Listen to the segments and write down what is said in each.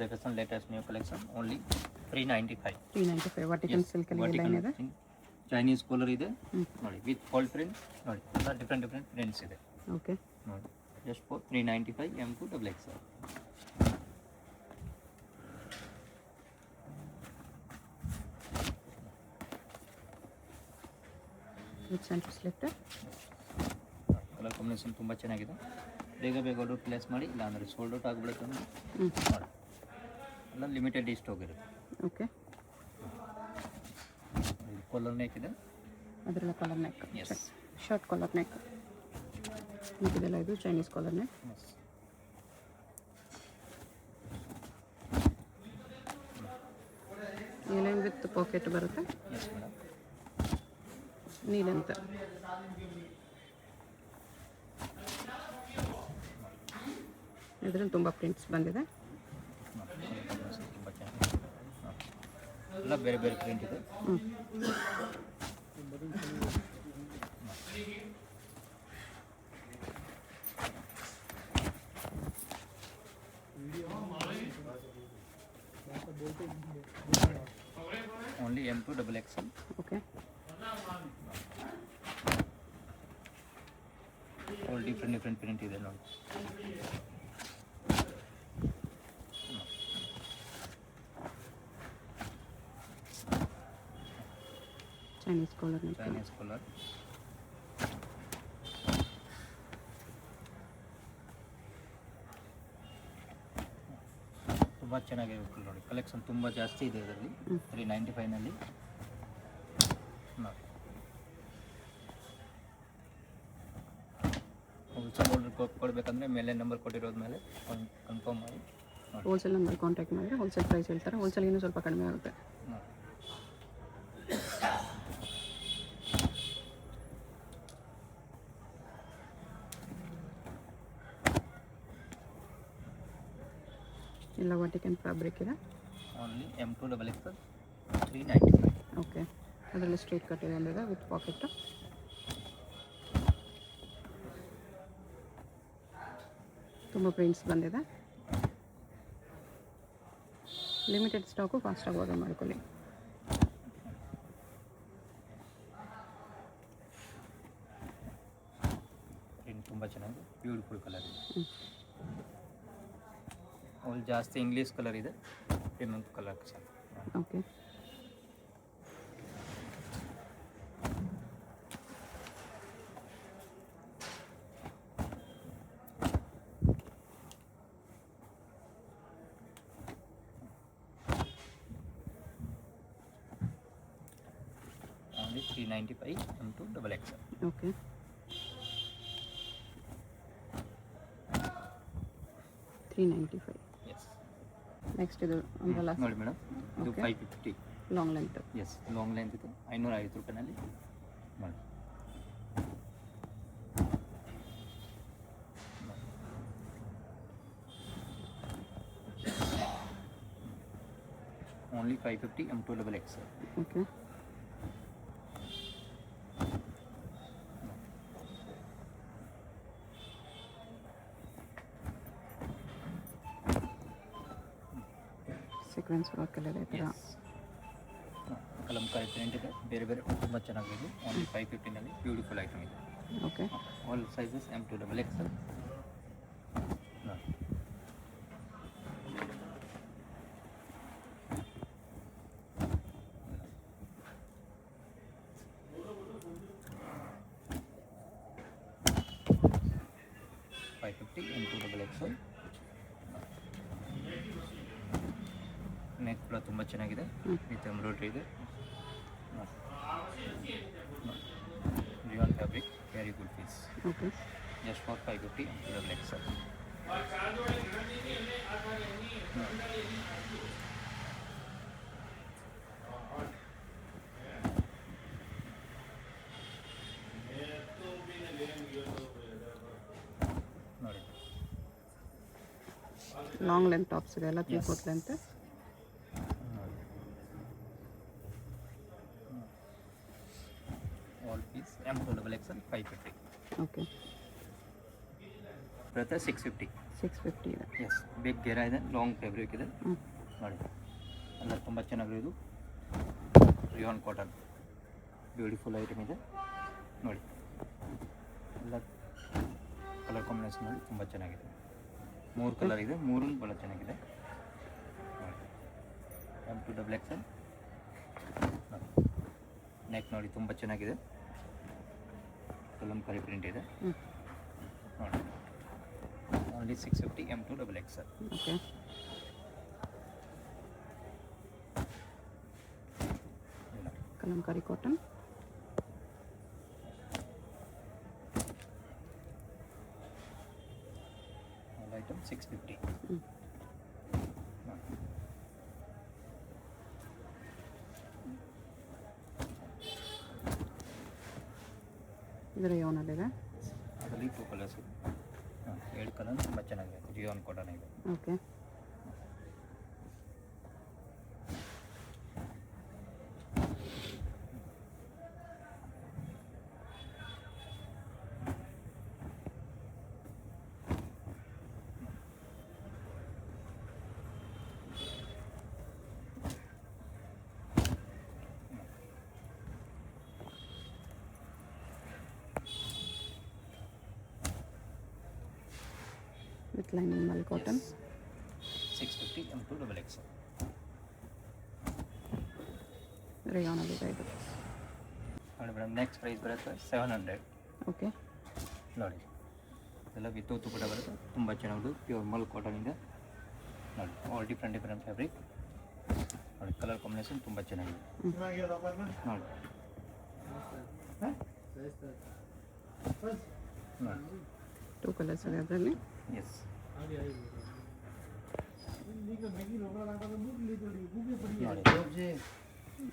Collection, latest new collection, only 395. 395 vertical silk ಅಲ್ಲಿ line ಇದೆ. Chinese collar ಇದೆ ನೋಡಿ, ವಿತ್ ಫಾಲ್ ಪ್ರಿಂಟ್ ನೋಡಿ, ಎಲ್ಲ ಡಿಫ್ರೆಂಟ್ ಪ್ರಿಂಟ್ಸ್ ಇದೆ. ಓಕೆ ನೋಡಿ, just for 395 M2 double XL. With centre slit. Colour combination ತುಂಬ ಚೆನ್ನಾಗಿದೆ. ಬೇಗ ಆರ್ಡರ್ ಪ್ಲೇಸ್ ಮಾಡಿ, ಇಲ್ಲಾಂದರೆ ಸೋಲ್ಡ್ ಔಟ್ ಆಗಿಬಿಡುತ್ತೆ ನೋಡಿ. ಎಲ್ಲ ಲಿಮಿಟೆಡ್ ಸ್ಟಾಕ್ ಇರುತ್ತೆ. ಓಕೆ, ಕಾಲರ್ ನೆಕ್ ಇದೆ, ಅದರಲ್ಲ collar neck, yes, short collar neck ಇದೆಲ್ಲ. ಇದು ಚೈನೀಸ್ ಕಾಲರ್ ನೆಕ್. ಈ ಲೈನ್ ವಿತ್ ಪಾಕೆಟ್ ಬರುತ್ತೆ. Yes madam. ನೀಲಂತ ಇದರಲ್ಲಿ ತುಂಬ ಪ್ರಿಂಟ್ಸ್ ಬಂದಿದೆ. ತುಂಬ ಚೆನ್ನಾಗಿದೆ, ಎಲ್ಲ ಬೇರೆ ಪ್ರಿಂಟ್ ಇದೆ. Only M2 double XL. Okay, all different print ಇದೆ ನೋಡಿ. Chinese collar neck. Chinese collar ತುಂಬ ಚೆನ್ನಾಗಿದೆ ನೋಡಿ. ಕಲೆಕ್ಷನ್ ತುಂಬ ಜಾಸ್ತಿ ಇದೆ ಇದರಲ್ಲಿ. 395ನಲ್ಲಿ ನೋಡಿ. ಹೋಲ್ಸೇಲ್ ಆರ್ಡರ್ ಕೊಡಬೇಕಂದ್ರೆ ಮೇಲೆ ನಂಬರ್ ಕೊಟ್ಟಿರೋದ ಮೇಲೆ ಕನ್ಫರ್ಮ್ ಮಾಡಿ. ಹೋಲ್ಸೇಲ್ ನಂಬರ್ ಕಾಂಟ್ಯಾಕ್ಟ್ ಮಾಡಿದ್ರೆ ಹೋಲ್ಸೇಲ್ ಪ್ರೈಸ್ ಹೇಳ್ತಾರೆ. ಹೋಲ್ಸೇಲ್ ಇನ್ನೂ ಸ್ವಲ್ಪ ಕಡಿಮೆ ಆಗುತ್ತೆ. ಎಲ್ಲ ವರ್ಟಿಕಲ್ ಫ್ಯಾಬ್ರಿಕ್ ಇದೆ. Only M2 double XL 395. Okay, ಅದರಲ್ಲಿ ಸ್ಟ್ರೇಟ್ ಕಟ್ ಇದೆ ಒಂದಿದೆ ವಿತ್ ಪಾಕೆಟ್. ತುಂಬ ಪ್ರಿಂಟ್ಸ್ ಬಂದಿದೆ. ಲಿಮಿಟೆಡ್ ಸ್ಟಾಕು, ಫಾಸ್ಟಾಗಿ ಆರ್ಡರ್ ಮಾಡ್ಕೊಳ್ಳಿ. ಪ್ರಿಂಟ್ ತುಂಬ ಚೆನ್ನಾಗಿದೆ, ಬ್ಯೂಟಿಫುಲ್ ಕಲರ್ ಇದೆ. ಅಲ್ಲಿ ಜಾಸ್ತಿ ಇಂಗ್ಲೀಷ್ ಕಲರ್ ಇದೆ, ಇನ್ನೊಂದು colour sir. Okay, only 395 M2 double XL. Okay, 395. Yes, next ಇದು ಅಂಬ್ರೆಲಾ ನೋಡಿ ಮೇಡಮ್, ಇದು Okay. 550. Long length. Yes, long length ಇದೆ. 550 ರೂಪಾಯಿನಲ್ಲಿ ನೋಡಿ. Only 550 M2 double XL. Okay, sequence work ಎಲ್ಲ ಇದೆ. ಈ ಥರ ಕಲಂಕಾರಿ ಪ್ರಿಂಟ್ ಇದೆ, ಬೇರೆ ತುಂಬ ಚೆನ್ನಾಗಿದೆ. ಓನ್ಲಿ 550ನಲ್ಲಿ ಬ್ಯೂಟಿಫುಲ್ ಐಟಮ್ ಇದೆ. Okay, all sizes M2 double XL. ನೋಡಿ, M2 double XL. ನೆಕ್ ಕೂಡ ತುಂಬ ಚೆನ್ನಾಗಿದೆ, ವಿತ್ ಎಂಬ್ರಾಯ್ಡ್ರಿ ಇದೆ. Rayon fabric, very good piece. Okay, just for 550 M2 double XL. ನೋಡಿ, ಲಾಂಗ್ ಲೆಂತ್ ಟಾಪ್ಸ್ ಇದೆ ಎಲ್ಲ 3/4 length. All piece M2 double XL 550. Okay, ಬರುತ್ತೆ 650. 650 ಇದೆ. ಎಸ್, ಬಿಗ್ ಗೆರ ಇದೆ, ಲಾಂಗ್ ಫ್ಯಾಬ್ರಿಕ್ ಇದೆ ಹ್ಞೂ ನೋಡಿ. ಎಲ್ಲ ತುಂಬ ಚೆನ್ನಾಗಿರೋದು ರಿಯಾನ್ ಕಾಟನ್, ಬ್ಯೂಟಿಫುಲ್ ಐಟಮ್ ಇದೆ ನೋಡಿ. ಎಲ್ಲ ಕಲರ್ ಕಾಂಬಿನೇಷನ್ ನೋಡಿ ತುಂಬ ಚೆನ್ನಾಗಿದೆ. 3 ಕಲರ್ ಇದೆ, 3 ಭಾಳ ಚೆನ್ನಾಗಿದೆ ನೋಡಿ. M2XL ನೆಕ್ ನೋಡಿ ತುಂಬ ಚೆನ್ನಾಗಿದೆ, ಕಲಂಕಾರಿ ಪ್ರಿಂಟ್ ಇದೆ ಹ್ಞೂ ನೋಡಿ. Only 650 M2XL. Okay. Kalamkari cotton. All item 650. ಹ್ಞೂ ಇದರ ಯಾವನಲ್ಲಿದೆ? ಅದರಲ್ಲಿ 2 ಕಲರ್ಸ್ ಇದೆ. 7 ಕಲರ್ ತುಂಬ ಚೆನ್ನಾಗಿದೆ, ರಿಯಾನ್ ಕಾಟನ್ ಇದೆ. Okay. With lining mul cotton. 650 M2XL. ರೇಯಾನಲ್ಲಿದೆ ಇದು. ನೋಡಿ ಮೇಡಮ್, ನೆಕ್ಸ್ಟ್ ಪ್ರೈಸ್ ಬರುತ್ತೆ 700 ಓಕೆ. ನೋಡಿ. ಎಲ್ಲ ವಿತ್ ತುಪ್ಪಟ ಬರುತ್ತೆ, ತುಂಬ ಚೆನ್ನಾಗಿ ಪ್ಯೂರ್ ಮಲ್ ಕಾಟನ್ ಇದೆ ನೋಡಿ. ಆಲ್ ಡಿಫ್ರೆಂಟ್ ಫ್ಯಾಬ್ರಿಕ್ ನೋಡಿ. ಕಲರ್ ಕಾಂಬಿನೇಷನ್ ತುಂಬ ಚೆನ್ನಾಗಿದೆ ನೋಡಿ. ನೋಡಿ 2 ಕಲರ್ಸ್ ಇದೆ ಅದರಲ್ಲಿ. ಎಸ್, ನೋಡಿ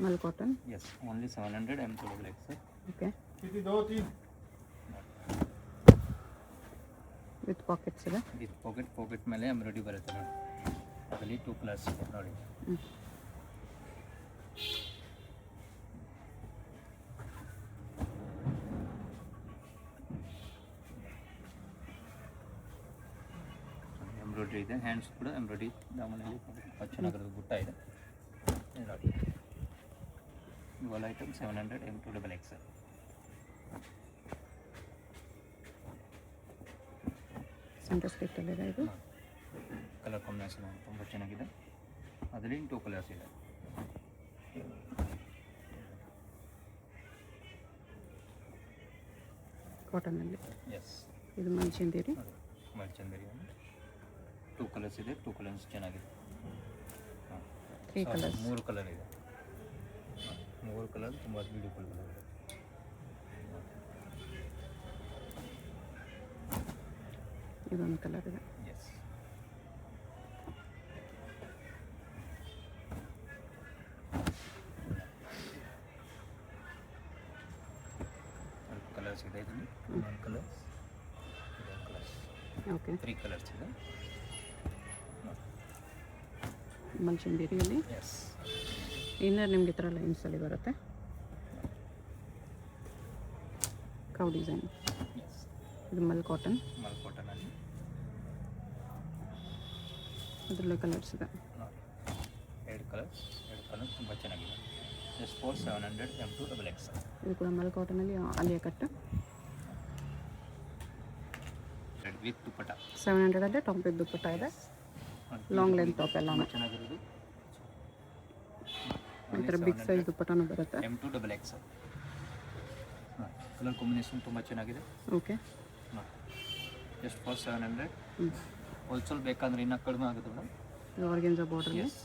mul cotton. Yes, only 700 M2XL. Okay. With pockets ಇದೆ. ವಿತ್ ಪಾಕೆಟ್ ಮೇಲೆ ಎಂಬ್ರಾಯ್ಡ್ರಿ ಬರುತ್ತೆ ನೋಡಿ. ಅದರಲ್ಲಿ 2 ಕಲರ್ಸ್ ಇದೆ ನೋಡಿ. ಹ್ಞೂ ಎಂಬ್ರಾಯ್ಡ್ರಿ ಇದೆ, ಹ್ಯಾಂಡ್ಸ್ ಕೂಡ ಎಂಬ್ರಾಯ್ಡ್ರಿ ದಾಮನಲ್ಲಿ ತುಂಬ ಚೆನ್ನಾಗಿರೋದು ಬುಟ್ಟ ಇದೆ ನೋಡಿ. ಇವೆಲ್ಲ ಐಟಮ್ 700 M2XL. ಸೆಂಟರ್ ಸ್ಟಿಕ್ಕಲ್ಲಿದೆ ಇದು. ಕಲರ್ ಕಾಂಬಿನೇಷನ್ ತುಂಬ ಚೆನ್ನಾಗಿದೆ, ಅದರಲ್ಲಿ 2 ಕಲರ್ಸ್ ಇದೆ. ಕಾಟನಲ್ಲಿ. ಎಸ್, ಇದು ಮಲ್ಚಿಂದಿರಿ. ಮಲ್ಚಂದರಿ 2 ಕಲರ್ಸ್ ಇದೆ, 2 ಕಲರ್ಸ್ ಚೆನ್ನಾಗಿದೆ. 3 ಕಲರ್ಸ್. 3 ಕಲರ್ ಇದೆ, 3 ಕಲರ್ ತುಂಬ ಬ್ಯೂಟಿಫುಲ್ ಕಲರ್ ಇದೆ. ಇದೊಂದು ಕಲರ್ ಇದೆ. ಎಸ್, ಕಲರ್ಸ್ ಇದೆ ಇದರಲ್ಲಿ. 1 ಕಲರ್ಸ್, 2 ಕಲರ್ಸ್, ಓಕೆ. 3 ಕಲರ್ಸ್ ಇದೆ. ಮಲ್ಚಿಂದಿರಿಯಲ್ಲಿ ಎಸ್, ಇನ್ನರ್ ನಿಮಗೆ ಈ ಥರ ಲೈನ್ಸಲ್ಲಿ ಬರುತ್ತೆ. Cow design. ಎಸ್, ಇದು ಮಲ್ ಕಾಟನ್. ಮಲ್ ಕಾಟನಲ್ಲಿ ಅದರಲ್ಲೇ ಕಲರ್ಸ್ ಇದೆ. ನೋಡಿ 2 ಕಲರ್ ತುಂಬ ಚೆನ್ನಾಗಿದೆ. Just for 700 M2XL. ಇದು ಕೂಡ ಮಲ್ ಕಾಟನಲ್ಲಿ Alia cut. With dupatta 700 top with dupatta ಇದೆ. ಲಾಂಗ್ ಲೆಂತ್ ಟಾಪ್ ಎಲ್ಲ ಚೆನ್ನಾಗಿರೋದು. ಈ ಥರ ಬಿಗ್ ಸೈಜ್ ದುಪ್ಪಟ್ಟನೂ ಬರುತ್ತೆ. M2XL. ಕಲರ್ ಕಾಂಬಿನೇಷನ್ ತುಂಬ ಚೆನ್ನಾಗಿದೆ. ಓಕೆ. Just for 700. ಹ್ಞೂ ಹೋಲ್ಸೇಲ್ ಬೇಕಂದ್ರೆ ಇನ್ನೂ ಕಡಿಮೆ ಆಗುತ್ತೆ ಮೇಡಮ್. ಇದು ಆರ್ಗೆನ್ಜಾ ಬಾರ್ಡ್ರಲ್ಲಿ. ಎಸ್,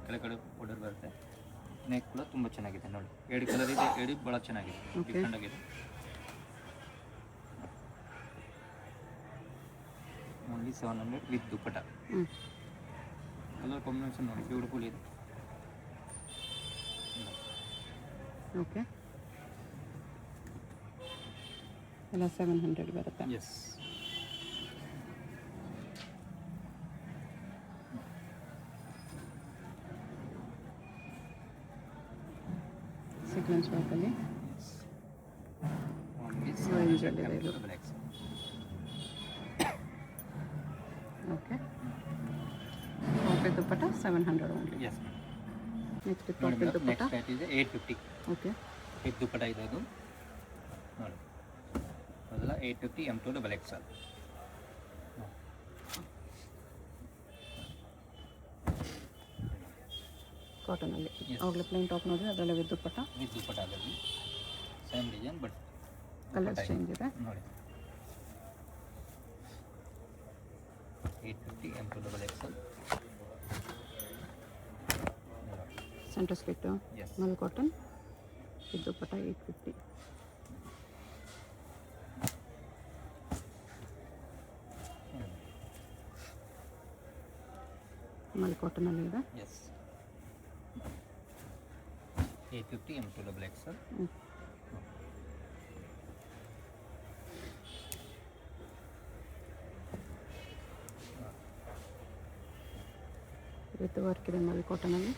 ಕೆಳಗಡೆ ಬಾರ್ಡರ್ ಬರುತ್ತೆ. ನೆಕ್ ಕೂಡ ತುಂಬ ಚೆನ್ನಾಗಿದೆ ನೋಡಿ. 2 ಕಲರ್ ಇದೆ, 2 ಭಾಳ ಚೆನ್ನಾಗಿದೆ, Okay. ಡಿಫ್ರೆಂಟ್ ಆಗಿದೆ. Only 700 with dupatta. ಹ್ಞೂ ಕಲರ್ ಕಾಂಬಿನೇಷನ್ ನೋಡಿ ಬ್ಯೂಟಿಫುಲ್ ಇದೆ. ಓಕೆ. ಎಲ್ಲ 700 ಬರುತ್ತೆ. ಎಸ್, ಸೀಕ್ವೆನ್ಸ್ ವರ್ಕಲ್ಲಿ. ಓನ್ಲಿ Orange 700 ಅಲ್ಲಿ ಇದೆ ಇದು. M2XL. Dupatta 700 only. Yes next ನೋಡಿ crop madam, dupatta. Next rate ಇದೆ 850. ಓಕೆ, ಇದು ದುಪ್ಪಟ್ಟ ಇದೆ ಅದು ನೋಡಿ, ಮೊದಲ 850 M2 ಡಬಲ್ XL. ಕಾಟನಲ್ಲಿ Yes. ಆವಾಗಲೇ ಪ್ಲೇನ್ ಟಾಪ್ ನೋಡಿದ್ರೆ ಅದರಲ್ಲಿ ವಿತ್ ದುಪ್ಪಟ್ಟ. ವಿತ್ ದುಪ್ಪಟ್ಟ ಅದರಲ್ಲಿ same design but colours change ಇದೆ. ನೋಡಿ 850 M2 double XL. Centre slit Yes. Mul cotton with dupatta 850. Mul ಕಾಟನಲ್ಲಿ ಇದೆ. Yes 850 M2 double XL. With work ಇದೆ ಮಲ್ ಕಾಟನಲ್ಲಿ.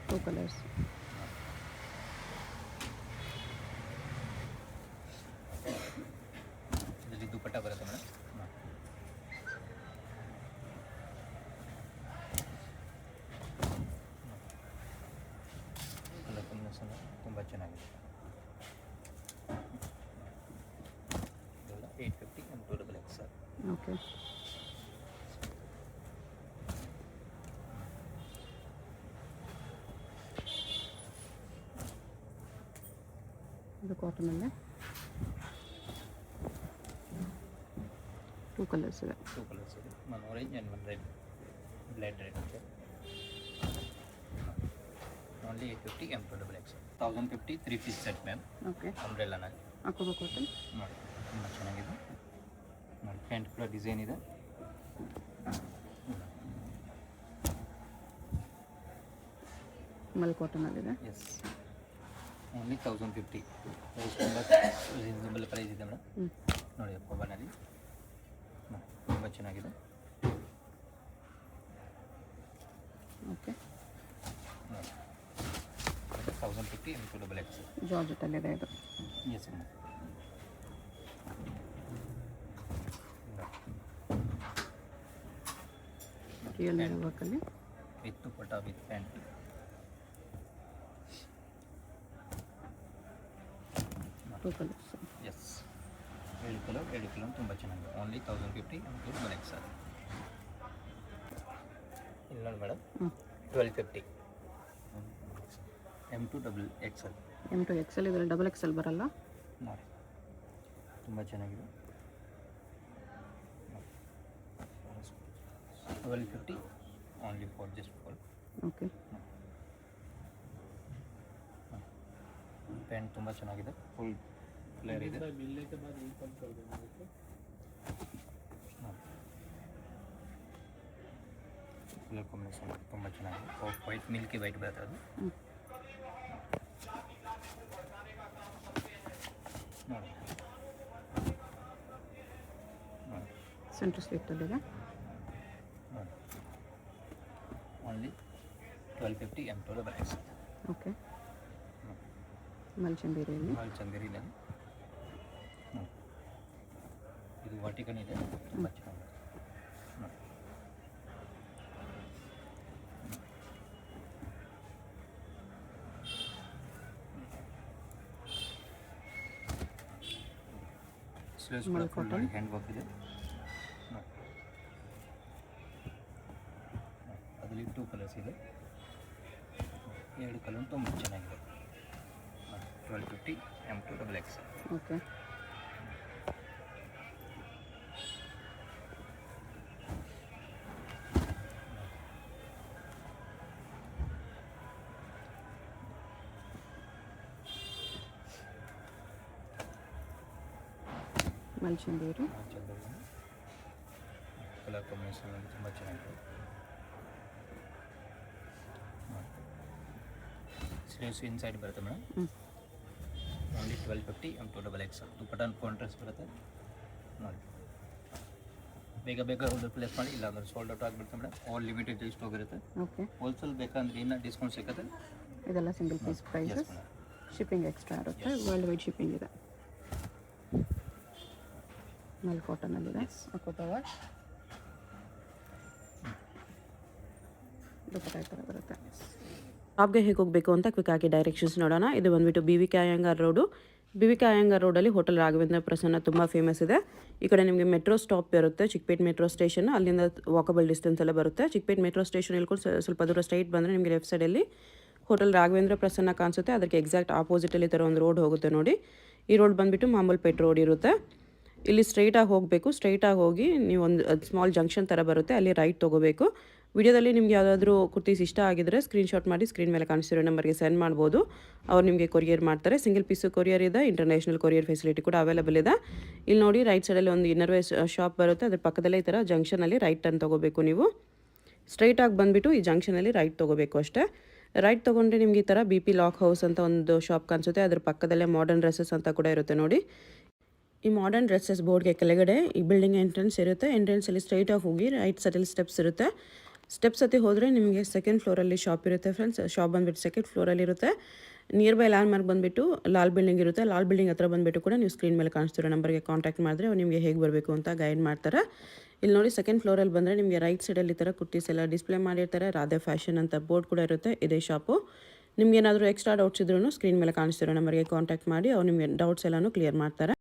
2 ಕಲರ್ಸ್. ಇದರಲ್ಲಿ ದುಪ್ಪಟ್ಟ ಬರುತ್ತೆ ಮೇಡಮ್. ಕಲರ್ ಕಾಂಬಿನೇಷನ್ ತುಂಬ ಚೆನ್ನಾಗಿದೆ. ಇದೆಲ್ಲ 850 M2 ಡಬಲ್ XL. ಓಕೆ, ಇದು ಕಾಟನಲ್ಲೇ 2 ಕಲರ್ಸ್ ಇದೆ. 2 ಕಲರ್ಸ್ ಇದೆ, one orange and one red, blood red ಅಂತ. Only 850 M2 double XL. 1050 3 piece set ma'am, okay, ಅಂಬ್ರೆಲ್ಲಾನಾಗಿ ಅಕೋಬಾ ಕಾಟನ್. ನೋಡಿ ತುಂಬ ಚೆನ್ನಾಗಿದೆ. ನೋಡಿ ಪ್ಯಾಂಟ್ ಕೂಡ ಡಿಸೈನ್ ಇದೆ. ಮಲ್ ಕಾಟನಲ್ಲಿದೆ. Yes only 1050. ಪ್ರೈಸ್ ತುಂಬ ರೀಸನಬಲ್ ಪ್ರೈಸ್ ಇದೆ ಮೇಡಮ್. ನೋಡಿ ಅಕೋಬಾನಲ್ಲಿ ತುಂಬ ಚೆನ್ನಾಗಿದೆ. ಓಕೆ, ನೋಡಿ 1050 M2 ಡಬಲ್ XL. ಜಾರ್ಜೆಟಲ್ಲಿದೆ ಇದು. Yes madam. ರಿಯಲ್ ವರ್ಕಲ್ಲಿ with dupatta with pant. Two colours. Yes 7 colour ತುಂಬ ಚೆನ್ನಾಗಿದೆ. Only 1050 M2 double XL. ಇಲ್ಲಿ ನೋಡಿ madam, 1250 M2 double XL. M2 XL, ಇದರಲ್ಲಿ ಡಬಲ್ XL ಬರಲ್ಲ. ನೋಡಿ ತುಂಬ ಚೆನ್ನಾಗಿದೆ. 1250 only for just for. Okay, pant ತುಂಬ ಚೆನ್ನಾಗಿದೆ, ಫುಲ್ ಫ್ಲೇರ್ ಇದೆ. ಕಲರ್ ಕಾಂಬಿನೇಷನ್ ತುಂಬ ಚೆನ್ನಾಗಿದೆ. ಆಫ್ ವೈಟ್, ಮಿಲ್ಕಿ ವೈಟ್ ಬರುತ್ತೆ ಅದು. ನೋಡಿ ನೋಡಿ ಸೆಂಟರ್ ಸ್ಲಿಟ್ಟಲ್ಲಿದೆ. ನೋಡಿ only 1250 M2 double XL. Okay, ಮಲ್ಚಂದೇರಿಯಲ್ಲಿ ಭಾಳ ಚಂದೇರಿನಲ್ಲಿ. ಇದು ವಾಟಿಕನ್ ಇದೆ, ತುಂಬ ಚೆನ್ನಾಗಿದೆ. ನೋಡಿ ಸ್ಲೀವ್ಸ್ ಕೂಡ ಫುಲ್ ನೋಡಿ ಹ್ಯಾಂಡ್ ವರ್ಕ್ ಇದೆ. ನೋಡಿ ಅದರಲ್ಲಿ 2 ಕಲರ್ಸ್ ಇದೆ. 2 ಕಲರ್ ತುಂಬ ಚೆನ್ನಾಗಿದೆ. 1250 M2 ಡಬಲ್ XL. ಓಕೆ, ಮಲ್ಚಂದೇರಿ. ಕಲರ್ ಕಾಂಬಿನೇಷನ್ ತುಂಬ ಚೆನ್ನಾಗಿದೆ. ಸ್ಲೀವ್ಸ್ ಇನ್ಸೈಡ್ ಬರುತ್ತೆ madam. Only 1250 M2 double XL. Dupatta contrast ಬರುತ್ತೆ. ನೋಡಿ ಬೇಗ ಆರ್ಡರ್ ಪ್ಲೇಸ್ ಮಾಡಿ, ಇಲ್ಲ ಅಂದ್ರೆ ಸೋಲ್ಡ್ ಔಟ್ ಆಗಿಬಿಡುತ್ತೆ ಮೇಡಮ್. ಆಲ್ ಲಿಮಿಟೆಡ್ ಸ್ಟಾಕ್ ಇರುತ್ತೆ. ಓಕೆ, ಹೋಲ್ಸೇಲ್ ಬೇಕಂದ್ರೆ ಇನ್ನೂ ಡಿಸ್ಕೌಂಟ್ ಸಿಗುತ್ತೆ. ಇದೆಲ್ಲ single piece prices. Shipping extra ಇರುತ್ತೆ. ವರ್ಲ್ಡ್ ವೈಡ್ ಶಿಪ್ಪಿಂಗ್ ಇದೆ. ಮಲ್ ಕಾಟನಲ್ಲಿದೆ. ಅಕೋಬಾ ವರ್ಕ್. ದುಪ್ಪಟ್ಟ ಈ ಥರ ಬರುತ್ತೆ. ಶಾಪ್ಗೆ ಹೇಗೆ ಹೋಗಬೇಕು ಅಂತ ಕ್ವಿಕ್ ಆಗಿ ಡೈರೆಕ್ಷನ್ಸ್ ನೋಡೋಣ. ಇದು ಬಂದುಬಿಟ್ಟು BVK Iyengar road. BVK Iyengar ರೋಡಲ್ಲಿ ಹೋಟೆಲ್ ರಾಘವೇಂದ್ರ ಪ್ರಸನ್ನ ತುಂಬ ಫೇಮಸ್ ಇದೆ. ಈ ಕಡೆ ನಿಮಗೆ ಮೆಟ್ರೋ ಸ್ಟಾಪ್ ಇರುತ್ತೆ, ಚಿಕ್ಕಪೇಟೆ ಮೆಟ್ರೋ ಸ್ಟೇಷನ್. ಅಲ್ಲಿಂದ ವಾಕಬಲ್ ಡಿಸ್ಟೆನ್ಸ್ ಎಲ್ಲ ಬರುತ್ತೆ. ಚಿಕ್ಕಪೇಟೆ ಮೆಟ್ರೋ ಸ್ಟೇಷನ್ ಇಳ್ಕೊಂಡು ಸ್ವಲ್ಪ ದೂರ ಸ್ಟ್ರೈಟ್ ಬಂದರೆ ನಿಮಗೆ ಲೆಫ್ಟ್ ಸೈಡಲ್ಲಿ ಹೋಟೆಲ್ ರಾಘವೇಂದ್ರ ಪ್ರಸನ್ನ ಕಾಣಿಸುತ್ತೆ. ಅದಕ್ಕೆ ಎಕ್ಸಾಕ್ಟ್ ಆಪೋಸಿಟಲ್ಲಿ ಥರ ಒಂದು ರೋಡ್ ಹೋಗುತ್ತೆ ನೋಡಿ. ಈ ರೋಡ್ ಬಂದುಬಿಟ್ಟು ಮಾಮೂಲ್ಪೇಟ್ ರೋಡ್ ಇರುತ್ತೆ. ಇಲ್ಲಿ ಸ್ಟ್ರೈಟಾಗಿ ಹೋಗಬೇಕು. ಸ್ಟ್ರೈಟಾಗಿ ಹೋಗಿ ನೀವು ಒಂದು ಸ್ಮಾಲ್ ಜಂಕ್ಷನ್ ಥರ ಬರುತ್ತೆ, ಅಲ್ಲಿ ರೈಟ್ ತೊಗೋಬೇಕು. ವಿಡಿಯೋದಲ್ಲಿ ನಿಮ್ಗೆ ಯಾವುದಾದ್ರೂ ಕುರ್ತೀಸ್ ಇಷ್ಟ ಆಗಿದ್ರೆ ಸ್ಕ್ರೀನ್ಶಾಟ್ ಮಾಡಿ ಸ್ಕ್ರೀನ್ ಮೇಲೆ ಕಾಣಿಸ್ತಿರೋ ನಂಬರ್ಗೆ ಸೆಂಡ್ ಮಾಡ್ಬೋದು. ಅವ್ರು ನಿಮಗೆ ಕೊರಿಯರ್ ಮಾಡ್ತಾರೆ. ಸಿಂಗಲ್ ಪೀಸು ಕೊರಿಯರ್ ಇದೆ, ಇಂಟರ್ನ್ಯಾಷನಲ್ ಕೊರಿಯರ್ ಫೆಸಿಲಿಟಿ ಕೂಡ ಅವೈಲೇಬಲ್ ಇದೆ. ಇಲ್ಲಿ ನೋಡಿ ರೈಟ್ ಸೈಡಲ್ಲಿ ಒಂದು ಇನ್ನರ್ವೇರ್ ಶಾಪ್ ಬರುತ್ತೆ. ಅದ್ರ ಪಕ್ಕದಲ್ಲೇ ಈ ಥರ ಜಂಕ್ಷನಲ್ಲಿ ರೈಟ್ ಟರ್ನ್ ತೊಗೋಬೇಕು. ನೀವು ಸ್ಟ್ರೈಟಾಗಿ ಬಂದುಬಿಟ್ಟು ಈ ಜಂಕ್ಷನಲ್ಲಿ ರೈಟ್ ತೊಗೋಬೇಕು ಅಷ್ಟೇ. ರೈಟ್ ತೊಗೊಂಡ್ರೆ ನಿಮಗೆ ಈ ಥರ BP ಲಾಕ್ ಹೌಸ್ ಅಂತ ಒಂದು ಶಾಪ್ ಕಾಣಿಸುತ್ತೆ. ಅದ್ರ ಪಕ್ಕದಲ್ಲೇ ಮಾಡರ್ನ್ ಡ್ರೆಸ್ಸಸ್ ಅಂತ ಕೂಡ ಇರುತ್ತೆ ನೋಡಿ. ಈ ಮಾಡರ್ನ್ ಡ್ರೆಸ್ಸಸ್ ಬೋರ್ಡ್ಗೆ ಕೆಳಗಡೆ ಈ ಬಿಲ್ಡಿಂಗ್ ಎಂಟ್ರೆನ್ಸ್ ಇರುತ್ತೆ. ಎಂಟ್ರೆನ್ಸಲ್ಲಿ ಸ್ಟ್ರೈಟಾಗಿ ಹೋಗಿ ರೈಟ್ ಸೈಡಲ್ಲಿ ಸ್ಟೆಪ್ಸ್ ಇರುತ್ತೆ. ಸ್ಟೆಪ್ಸ್ ಹತ್ತಿ ಹೋದರೆ ನಿಮಗೆ ಸೆಕೆಂಡ್ ಫ್ಲೋರಲ್ಲಿ ಶಾಪ್ ಇರುತ್ತೆ ಫ್ರೆಂಡ್ಸ್. ಶಾಪ್ ಬಂದುಬಿಟ್ಟು ಸೆಕೆಂಡ್ ಫ್ಲೋರಲ್ಲಿ ಇರುತ್ತೆ. ನಿಯರ್ ಬೈ ಲ್ಯಾಂಡ್ ಮಾರ್ಕ್ ಬಂದುಬಿಟ್ಟು ಲಾಲ್ ಬಿಲ್ಡಿಂಗ್ ಇರುತ್ತೆ. ಲಾಲ್ ಬಿಲ್ಡಿಂಗ್ ಹತ್ರ ಬಂದುಬಿಟ್ಟು ಕೂಡ ನೀವು ಸ್ಕ್ರೀನ್ ಮೇಲೆ ಕಾಣಿಸ್ತಿರೋ ನಂಬರ್ಗೆ ಕಾಂಟ್ಯಾಕ್ಟ್ ಮಾಡಿದ್ರೆ ಅವ್ರು ನಿಮಗೆ ಹೇಗೆ ಬರಬೇಕು ಅಂತ ಗೈಡ್ ಮಾಡ್ತಾರೆ. ಇಲ್ಲಿ ನೋಡಿ ಸೆಕೆಂಡ್ ಫ್ಲೋರಲ್ಲಿ ಬಂದರೆ ನಿಮಗೆ ರೈಟ್ ಸೈಡಲ್ಲಿ ಈ ಥರ ಕುರ್ತೀಸ್ ಎಲ್ಲ ಡಿಸ್ಪ್ಲೇ ಮಾಡಿರ್ತಾರೆ. ರಾಧೆ ಫ್ಯಾಷನ್ ಅಂತ ಬೋರ್ಡ್ ಕೂಡ ಇರುತ್ತೆ. ಇದೇ ಶಾಪು. ನಿಮ್ಗೆ ಏನಾದರೂ ಎಕ್ಸ್ಟ್ರಾ ಡೌಟ್ಸ್ ಇದ್ರೂ ಸ್ಕ್ರೀನ್ ಮೇಲೆ ಕಾಣಿಸ್ತಿರೋ ನಂಬರ್ಗೆ ಕಾಂಟ್ಯಾಕ್ಟ್ ಮಾಡಿ ಅವ್ರು ನಿಮಗೆ ಡೌಟ್ಸ್ ಎಲ್ಲನೂ ಕ್ಲಿಯರ್ ಮಾಡ್ತಾರೆ.